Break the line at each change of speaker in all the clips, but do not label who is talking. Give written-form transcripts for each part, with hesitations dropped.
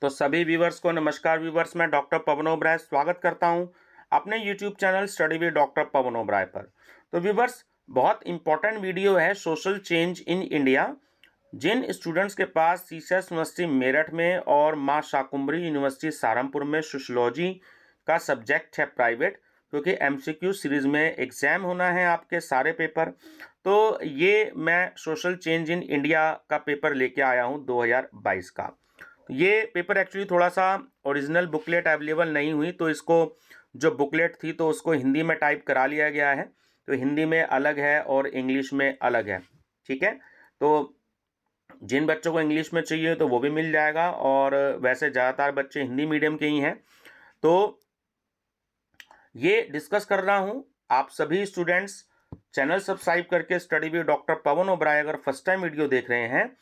तो सभी व्यूवर्स को नमस्कार व्यूवर्स, मैं डॉक्टर पवन ओबराय स्वागत करता हूं अपने YouTube channel study with doctor Pavan Oberoi पर। तो व्यूवर्स, बहुत इंपॉर्टेंट वीडियो है सोशल चेंज इन इंडिया। जिन स्टूडेंट्स के पास सीसस यूनिवर्सिटी मेरठ में और मां शाकुंभरी यूनिवर्सिटी सहारनपुर में सोशलॉजी का सब्जेक्ट है प्राइवेट, क्योंकि एमसीक्यू सीरीज में एग्जाम होना है आपके सारे पेपर। तो ये मैं सोशल चेंज इन इंडिया का पेपर लेके आया हूँ 2022 का। ये पेपर एक्चुअली थोड़ा सा ओरिजिनल बुकलेट अवेलेबल नहीं हुई, तो इसको जो बुकलेट थी तो उसको हिंदी में टाइप करा लिया गया है। तो हिंदी में अलग है और इंग्लिश में अलग है, ठीक है। तो जिन बच्चों को इंग्लिश में चाहिए तो वो भी मिल जाएगा, और वैसे ज़्यादातर बच्चे हिंदी मीडियम के ही हैं। तो ये डिस्कस कर रहा हूँ। आप सभी स्टूडेंट्स चैनल सब्सक्राइब करके study with doctor Pavan Oberoi अगर फर्स्ट टाइम वीडियो देख रहे हैं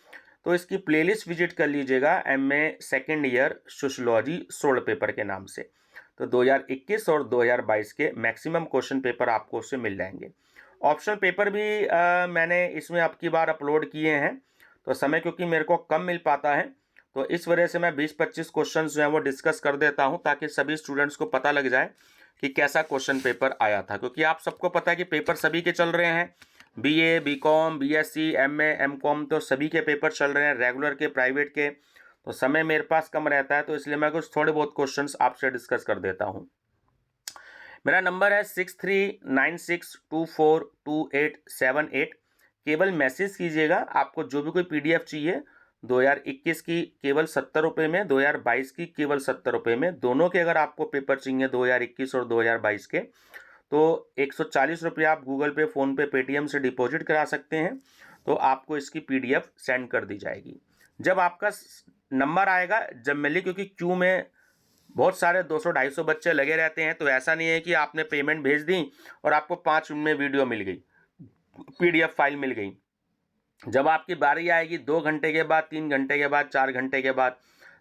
तो इसकी प्लेलिस्ट विजिट कर लीजिएगा, MA second year sociology solved paper के नाम से। तो 2021 और 2022 के मैक्सिमम क्वेश्चन पेपर आपको उससे मिल जाएंगे। ऑप्शनल पेपर भी मैंने इसमें अब की बार अपलोड किए हैं, तो समय क्योंकि मेरे को कम मिल पाता है तो इस वजह से मैं 20-25 क्वेश्चन जो हैं वो डिस्कस कर देता हूं, ताकि सभी स्टूडेंट्स को पता लग जाए कि कैसा क्वेश्चन पेपर आया था। क्योंकि आप सबको पता है कि पेपर सभी के चल रहे हैं, BA, BCom, BSc, MA, MCom, तो सभी के पेपर चल रहे हैं, रेगुलर के, प्राइवेट के। तो समय मेरे पास कम रहता है, तो इसलिए मैं कुछ थोड़े बहुत क्वेश्चंस आपसे डिस्कस कर देता हूं। मेरा नंबर है 6396242878। केवल मैसेज कीजिएगा। आपको जो भी कोई पीडीएफ चाहिए 2021 की केवल 70 रुपये में, 2022 की केवल 70 रुपये में, दोनों के अगर आपको पेपर चाहिए 2021 और 2022 के, तो 140 रुपये आप गूगल पे, फ़ोन पे, पेटीएम से डिपॉजिट करा सकते हैं। तो आपको इसकी पीडीएफ सेंड कर दी जाएगी जब आपका नंबर आएगा। जनरली क्योंकि क्यू में बहुत सारे 200-250 बच्चे लगे रहते हैं, तो ऐसा नहीं है कि आपने पेमेंट भेज दी और आपको 5 मिनट में वीडियो मिल गई, पीडीएफ फाइल मिल गई। जब आपकी बारी आएगी 2 घंटे के बाद, 3 घंटे के बाद, 4 घंटे के बाद,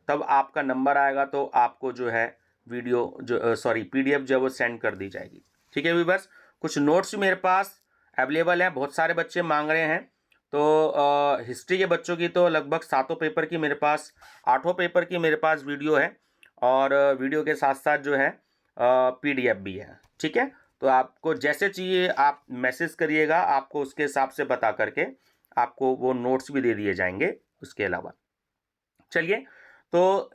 तब आपका नंबर आएगा, तो आपको जो है वीडियो जो पीडीएफ जो है वो सेंड कर दी जाएगी, ठीक है व्यूअर्स। कुछ नोट्स मेरे पास अवेलेबल हैं, बहुत सारे बच्चे मांग रहे हैं। तो हिस्ट्री के बच्चों की तो लगभग 7 पेपर की मेरे पास, 8 पेपर की मेरे पास वीडियो है, और वीडियो के साथ साथ जो है पीडीएफ भी है, ठीक है। तो आपको जैसे चाहिए आप मैसेज करिएगा, आपको उसके हिसाब से बता करके आपको वो नोट्स भी दे दिए जाएंगे उसके अलावा। चलिए, तो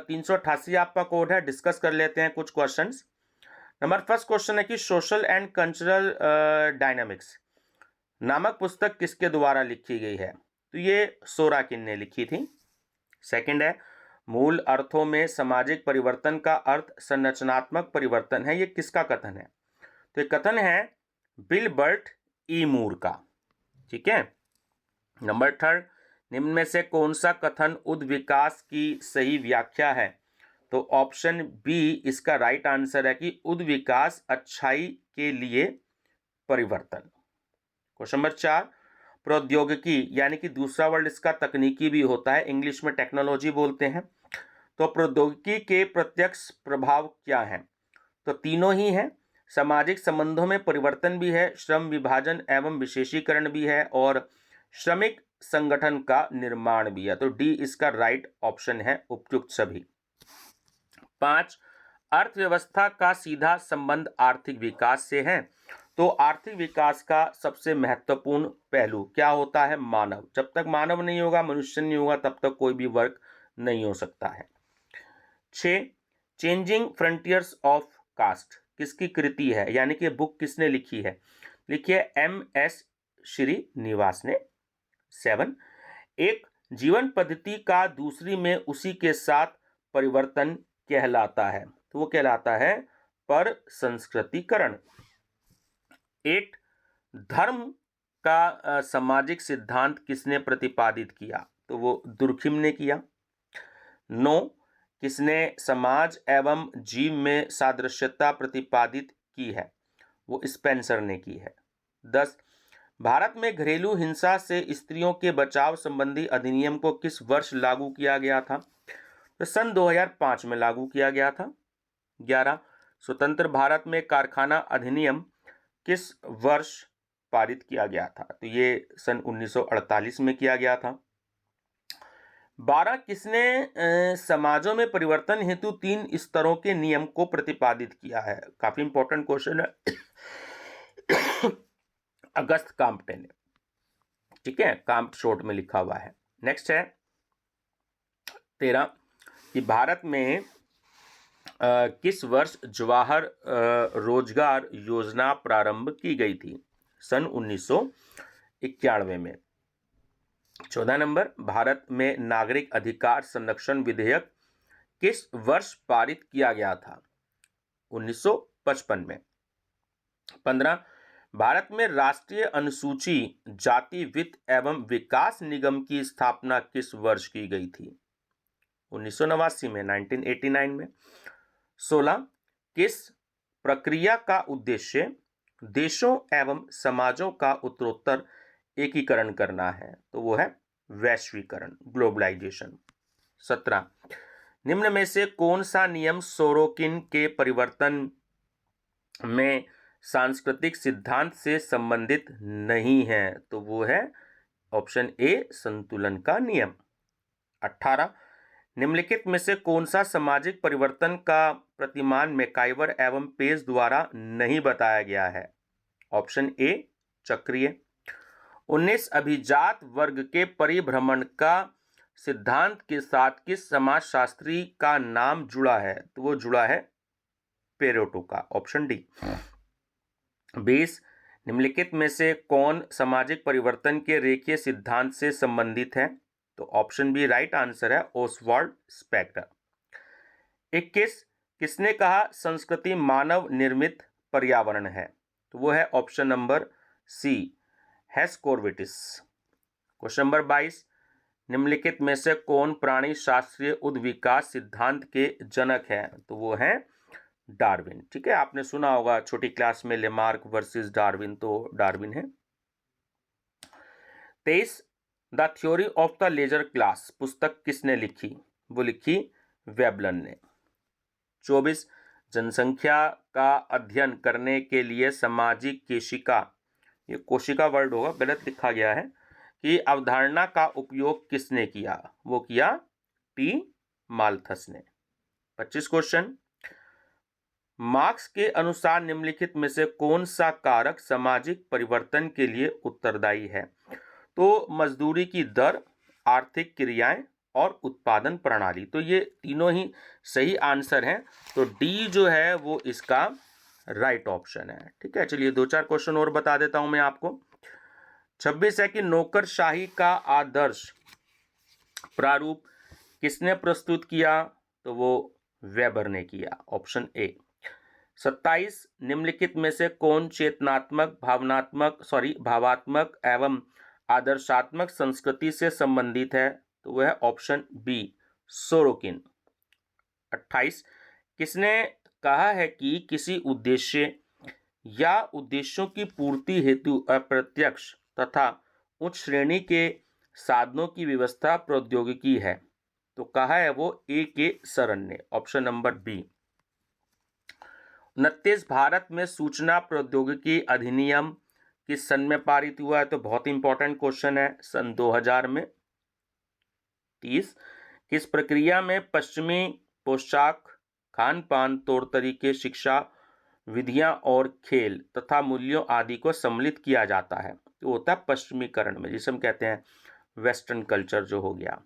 388 आपका कोड है, डिस्कस कर लेते हैं कुछ क्वेश्चंस। नंबर फर्स्ट क्वेश्चन है कि सोशल एंड कल्चरल डायनामिक्स नामक पुस्तक किसके द्वारा लिखी गई है? तो ये सोराकिन ने लिखी थी। सेकंड है, मूल अर्थों में सामाजिक परिवर्तन का अर्थ संरचनात्मक परिवर्तन है, ये किसका कथन है? तो ये कथन है विल्बर्ट ई मूर का, ठीक है। नंबर थर्ड, निम्न में से कौन सा कथन उद्विकास की सही व्याख्या है? तो ऑप्शन बी इसका राइट आंसर है कि उद्विकास अच्छाई के लिए परिवर्तन। क्वेश्चन नंबर 4, प्रौद्योगिकी यानी कि दूसरा वर्ड इसका तकनीकी भी होता है, इंग्लिश में टेक्नोलॉजी बोलते हैं। तो प्रौद्योगिकी के प्रत्यक्ष प्रभाव क्या हैं? तो तीनों ही हैं। सामाजिक संबंधों में परिवर्तन भी है, श्रम विभाजन एवं विशेषीकरण भी है, और श्रमिक संगठन का निर्माण भी है। तो डी इसका राइट ऑप्शन है, उपयुक्त सभी। 5, अर्थव्यवस्था का सीधा संबंध आर्थिक विकास से है। तो आर्थिक विकास का सबसे महत्वपूर्ण पहलू क्या होता है? मानव। जब तक मानव नहीं होगा, मनुष्य नहीं होगा, तब तक कोई भी वर्क नहीं हो सकता है। 6, चेंजिंग फ्रंटियर्स ऑफ कास्ट किसकी कृति है, यानी कि बुक किसने लिखी है? लिखी है MS श्रीनिवास ने। 7, एक जीवन पद्धति का दूसरी में उसी के साथ परिवर्तन कहलाता है, तो वो कहलाता है पर संस्कृतिकरण। 8, धर्म का सामाजिक सिद्धांत किसने प्रतिपादित किया? तो वो दुर्खिम ने किया। 9, किसने समाज एवं जीव में सादृश्यता प्रतिपादित की है? वो स्पेंसर ने की है। 10, भारत में घरेलू हिंसा से स्त्रियों के बचाव संबंधी अधिनियम को किस वर्ष लागू किया गया था? तो सन 2005 में लागू किया गया था। 11, स्वतंत्र भारत में कारखाना अधिनियम किस वर्ष पारित किया गया था? तो ये सन 1948 में किया गया था। 12 किसने समाजों में परिवर्तन हेतु 3 स्तरों के नियम को प्रतिपादित किया है? काफी इंपॉर्टेंट क्वेश्चन है। अगस्त काम्पटे ने, ठीक है, काम्प्ट शॉर्ट में लिखा हुआ है। नेक्स्ट है 13 कि भारत में किस वर्ष जवाहर रोजगार योजना प्रारंभ की गई थी? सन 1991 में। 14 नंबर, भारत में नागरिक अधिकार संरक्षण विधेयक किस वर्ष पारित किया गया था? 1955 में। 15, भारत में राष्ट्रीय अनुसूची जाति वित्त एवं विकास निगम की स्थापना किस वर्ष की गई थी? 1989 में, 1989 में। 16, किस प्रक्रिया का उद्देश्य देशों एवं समाजों का उत्तरोत्तर एकीकरण करना है? तो वो है वैश्वीकरण, ग्लोबलाइजेशन। 17, निम्न में से कौन सा नियम सोरोकिन के परिवर्तन में सांस्कृतिक सिद्धांत से संबंधित नहीं है? तो वो है ऑप्शन ए, संतुलन का नियम। 18, निम्नलिखित में से कौन सा सामाजिक परिवर्तन का प्रतिमान मैकाइवर एवं पेज द्वारा नहीं बताया गया है? ऑप्शन ए, चक्रीय। 19, अभिजात वर्ग के परिभ्रमण का सिद्धांत के साथ किस समाजशास्त्री का नाम जुड़ा है? तो वो जुड़ा है पेरेटो का, ऑप्शन डी। 20, निम्नलिखित में से कौन सामाजिक परिवर्तन के रेखीय सिद्धांत से संबंधित है? तो ऑप्शन बी राइट आंसर है, ओसवाल्ड स्पेक्टर। 21, किसने कहा संस्कृति मानव निर्मित पर्यावरण है? तो वो है ऑप्शन नंबर सी, हेस्कोरविटिस। क्वेश्चन नंबर 22, निम्नलिखित में से कौन प्राणी शास्त्रीय उद्विकास सिद्धांत के जनक है? तो वो है डार्विन। ठीक है, आपने सुना होगा छोटी क्लास में लेमार्क वर्सेस डार्विन, तो डार्विन है। 23, the theory of the leisure class पुस्तक किसने लिखी? वो लिखी वेबलन ने। 24, जनसंख्या का अध्ययन करने के लिए सामाजिक केशिका, ये कोशिका वर्ड होगा, गलत लिखा गया है, कि अवधारणा का उपयोग किसने किया? वो किया टी माल्थस ने। 25 क्वेश्चन, मार्क्स के अनुसार निम्नलिखित में से कौन सा कारक सामाजिक परिवर्तन के लिए उत्तरदायी है? तो मजदूरी की दर, आर्थिक क्रियाएं और उत्पादन प्रणाली। तो ये तीनों ही सही आंसर हैं, तो डी जो है वो इसका राइट ऑप्शन है। ठीक है, चलिए 2-4 क्वेश्चन और बता देता हूं मैं आपको। 26 है कि नौकरशाही का आदर्श प्रारूप किसने प्रस्तुत किया? तो वो वेबर ने किया, ऑप्शन ए। 27, निम्नलिखित में से कौन चेतनात्मक, भावात्मक एवं आदर्शात्मक संस्कृति से संबंधित है? तो वह है ऑप्शन बी, सोरोकिन। 28, किसने कहा है कि किसी उद्देश्य या उद्देश्यों की पूर्ति हेतु अप्रत्यक्ष तथा उच्च श्रेणी के साधनों की व्यवस्था प्रौद्योगिकी है? तो कहा है वो ए के सरन ने, ऑप्शन नंबर बी। 29, भारत में सूचना प्रौद्योगिकी अधिनियम किस सन में पारित हुआ है? तो बहुत इंपॉर्टेंट क्वेश्चन है, सन 2000 में। 30, किस प्रक्रिया में पश्चिमी पोशाक, खान पान, तौर तरीके, शिक्षा, विधियां और खेल तथा मूल्यों आदि को सम्मिलित किया जाता है? तो होता है पश्चिमीकरण में, जिसे हम कहते हैं वेस्टर्न कल्चर जो हो गया।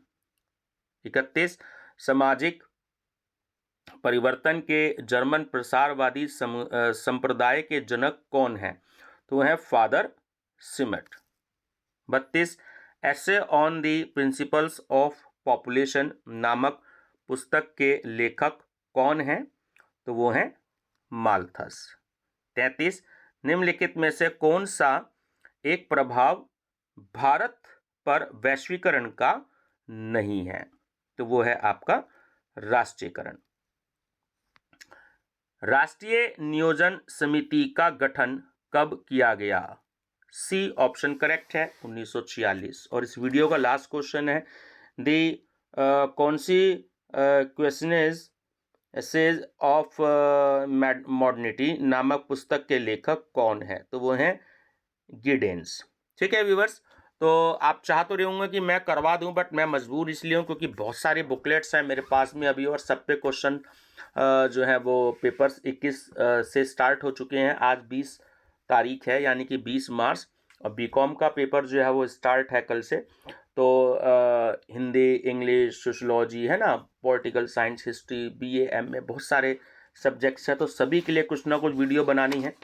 31, सामाजिक परिवर्तन के जर्मन प्रसारवादी संप्रदाय के जनक कौन है? तो है फादर सिमेट। 32, essay on the principles of population नामक पुस्तक के लेखक कौन हैं? तो वो हैं माल्थस। 33, निम्नलिखित में से कौन सा एक प्रभाव भारत पर वैश्वीकरण का नहीं है? तो वो है आपका राष्ट्रीयकरण। राष्ट्रीय नियोजन समिति का गठन कब किया गया? सी ऑप्शन करेक्ट है, 1946। और इस वीडियो का लास्ट क्वेश्चन है, दी कौन सी क्वेश्चनेज एसेज ऑफ मॉडर्निटी नामक पुस्तक के लेखक कौन है? तो वो हैं गिडेंस। ठीक है व्यूअर्स, तो आप चाह तो रहे होंगे कि मैं करवा दूं, बट मैं मजबूर इसलिए हूं क्योंकि बहुत सारे बुकलेट्स हैं मेरे पास में अभी, और सब पे क्वेश्चन जो है वो पेपर्स 21 से स्टार्ट हो चुके हैं। आज 20 तारीख है, यानी कि 20 मार्च, और बीकॉम का पेपर जो है वो स्टार्ट है कल से। तो हिंदी, इंग्लिश, सोशलॉजी है ना, political science, history, BA, MA, बहुत सारे सब्जेक्ट्स हैं, तो सभी के लिए कुछ ना कुछ वीडियो बनानी है।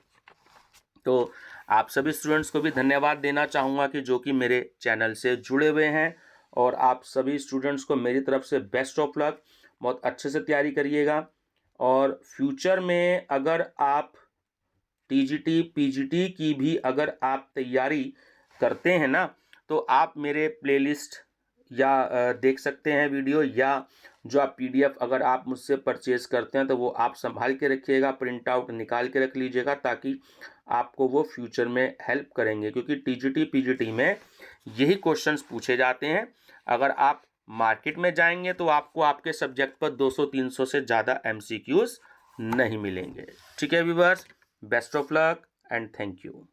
तो आप सभी स्टूडेंट्स को भी धन्यवाद देना चाहूँगा कि जो कि मेरे चैनल से जुड़े हुए हैं, और आप सभी स्टूडेंट्स को मेरी तरफ से बेस्ट ऑफ लक। बहुत अच्छे से तैयारी करिएगा, और फ्यूचर में अगर आप टीजीटी, पीजीटी की भी अगर आप तैयारी करते हैं ना, तो आप मेरे प्लेलिस्ट या देख सकते हैं वीडियो, या जो आप पीडीएफ अगर आप मुझसे परचेज करते हैं तो वो आप संभाल के रखिएगा, प्रिंट आउट निकाल के रख लीजिएगा, ताकि आपको वो फ्यूचर में हेल्प करेंगे, क्योंकि टीजीटी, पीजीटी में यही क्वेश्चंस पूछे जाते हैं। अगर आप मार्केट में जाएंगे तो आपको आपके सब्जेक्ट पर 200-300 से ज़्यादा एमसीक्यूज नहीं मिलेंगे। ठीक है viewers, best of luck and thank you.